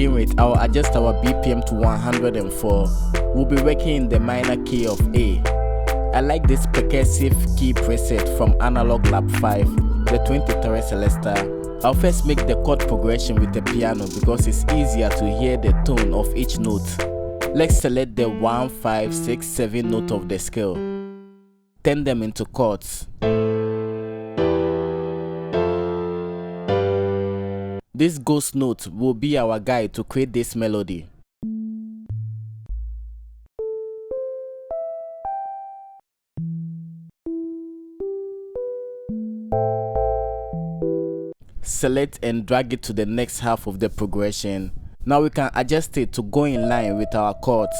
begin with, I'll adjust our BPM to 104. We'll be working in the minor key of A. I like this percussive key preset from Analog Lab 5, the 23 Celesta. I'll first make the chord progression with the piano because it's easier to hear the tone of each note. Let's select the 1, 5, 6, 7 note of the scale. Turn them into chords. This ghost note will be our guide to create this melody. Select and drag it to the next half of the progression. Now we can adjust it to go in line with our chords.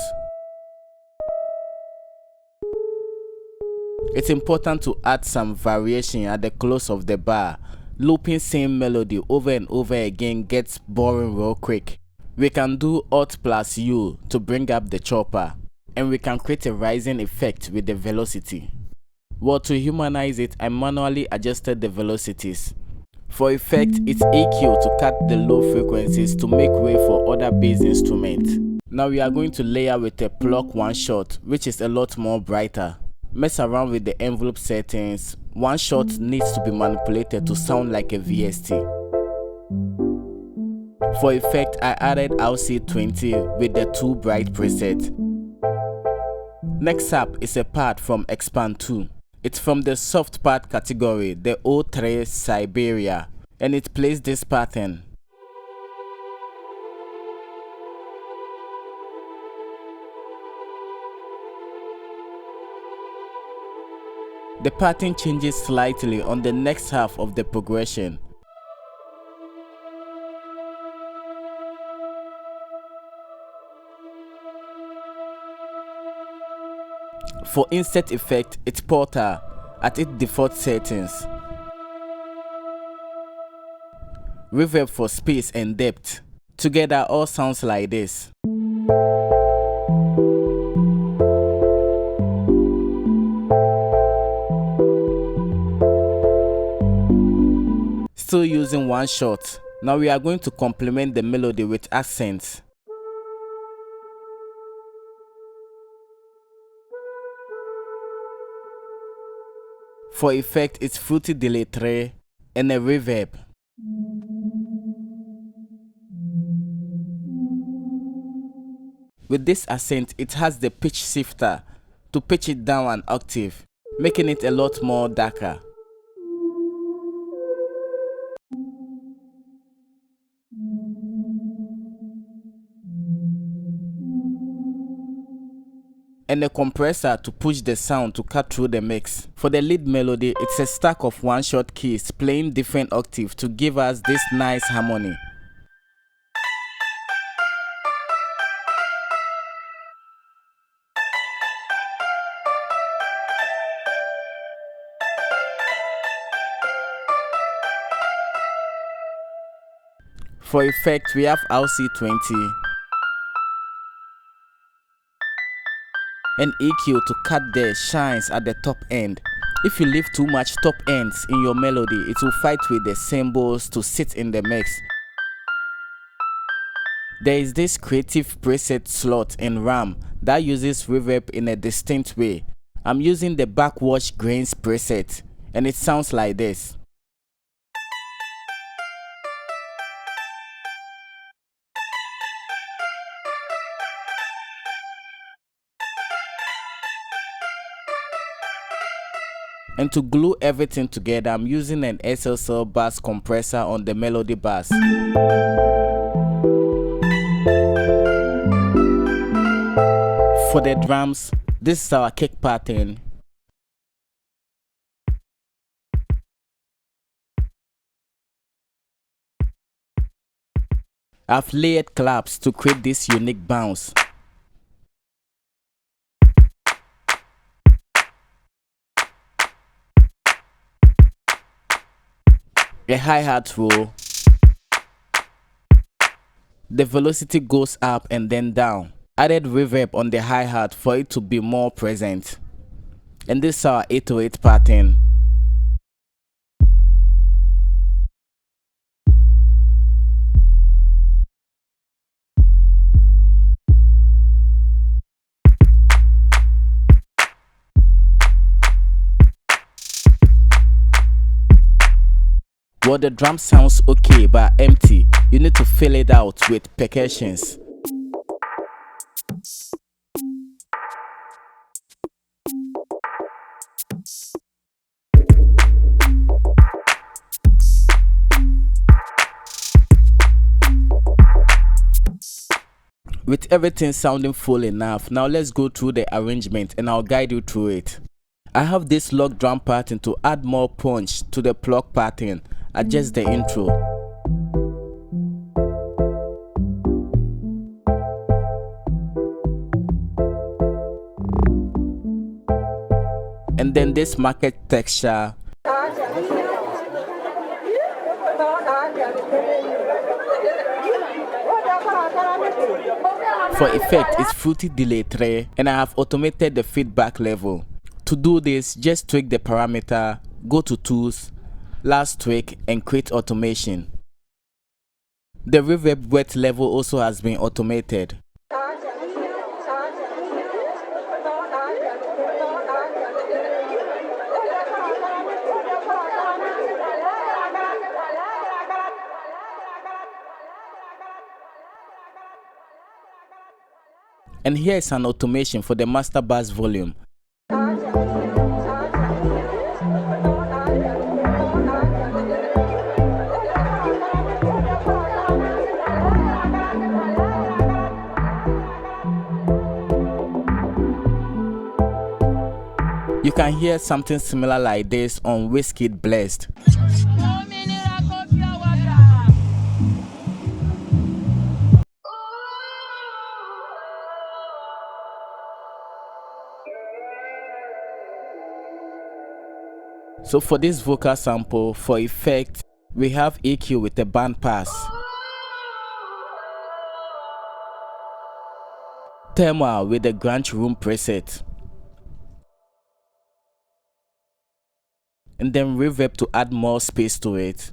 It's important to add some variation at the close of the bar. Looping same melody over and over again gets boring real quick. We can do Alt plus U to bring up the chopper, and we can create a rising effect with the velocity. Well, to humanize it, I manually adjusted the velocities. For effect, it's EQ to cut the low frequencies to make way for other bass instruments. Now we are going to layer with a plug one shot, which is a lot more brighter. Mess around with the envelope settings. One shot needs to be manipulated to sound like a VST. For effect, I added RC20 with the 2 bright preset. Next up is a part from Expand 2. It's from the soft part category, the O3 Siberia, and it plays this pattern. The pattern changes slightly on the next half of the progression. For insert effect, it's Porter at its default settings. Reverb for space and depth. Together all sounds like this. Still using one shot. Now we are going to complement the melody with accents. For effect, it's fruity delay 3 and a reverb. With this accent, it has the pitch shifter to pitch it down an octave, making it a lot more darker. And a compressor to push the sound to cut through the mix. For the lead melody, it's a stack of one-shot keys playing different octaves to give us this nice harmony. For effect, we have RC20 and EQ to cut the shines at the top end. If you leave too much top ends in your melody, it will fight with the cymbals to sit in the mix. There is this creative preset slot in RAM that uses reverb in a distinct way. I'm using the backwash grains preset, and it sounds like this. And to glue everything together, I'm using an SSL bass compressor on the melody bass. For the drums, this is our kick pattern. I've layered claps to create this unique bounce. A hi-hat roll. The velocity goes up and then down. Added reverb on the hi-hat for it to be more present. And this is our 808 pattern. Well, the drum sounds okay but empty. You need to fill it out with percussions. With everything sounding full enough, now let's go through the arrangement and I'll guide you through it. I have this log drum pattern to add more punch to the pluck pattern. Adjust the intro. And then this market texture. For effect, it's fruity delay 3 and I have automated the feedback level. To do this, just tweak the parameter, go to tools, last tweak and create automation. The reverb wet level also has been automated. And here is an automation for the master bass volume. You can hear something similar like this on Wizkid Blessed. So for this vocal sample, for effect, we have EQ with a band pass, Tems with the Grunge Room preset, and then reverb to add more space to it,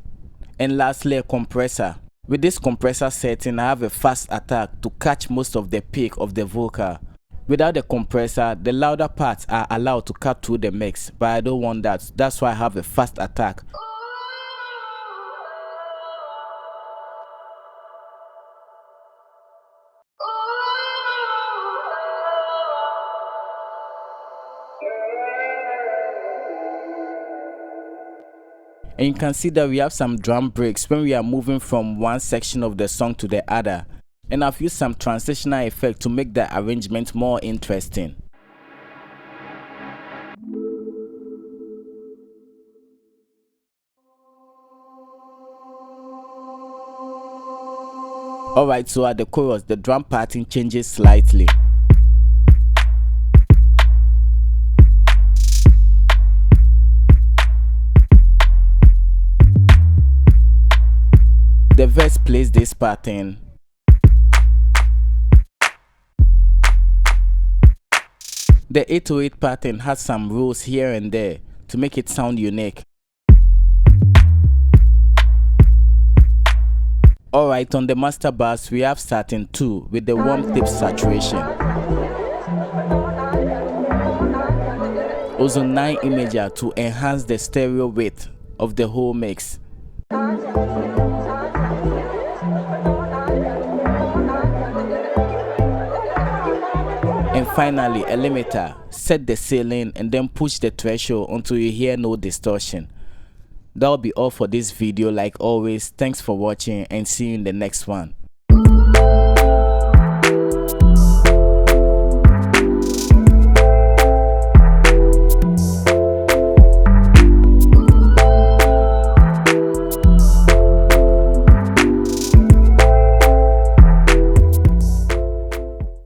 and lastly a compressor. With this compressor setting, I have a fast attack to catch most of the peak of the vocal. Without the compressor, the louder parts are allowed to cut through the mix, but I don't want that. That's why I have a fast attack. And you can see that we have some drum breaks when we are moving from one section of the song to the other. And I've used some transitional effect to make the arrangement more interesting. Alright, so at the chorus, the drum pattern changes slightly. The verse plays this pattern. The 808 pattern has some rules here and there to make it sound unique. Alright, on the master bass we have starting 2 with the warm tip saturation. Also 9 imager to enhance the stereo width of the whole mix. And finally a limiter. Set the ceiling and then push the threshold until you hear no distortion. That'll be all for this video. Like always, thanks for watching and see you in the next one.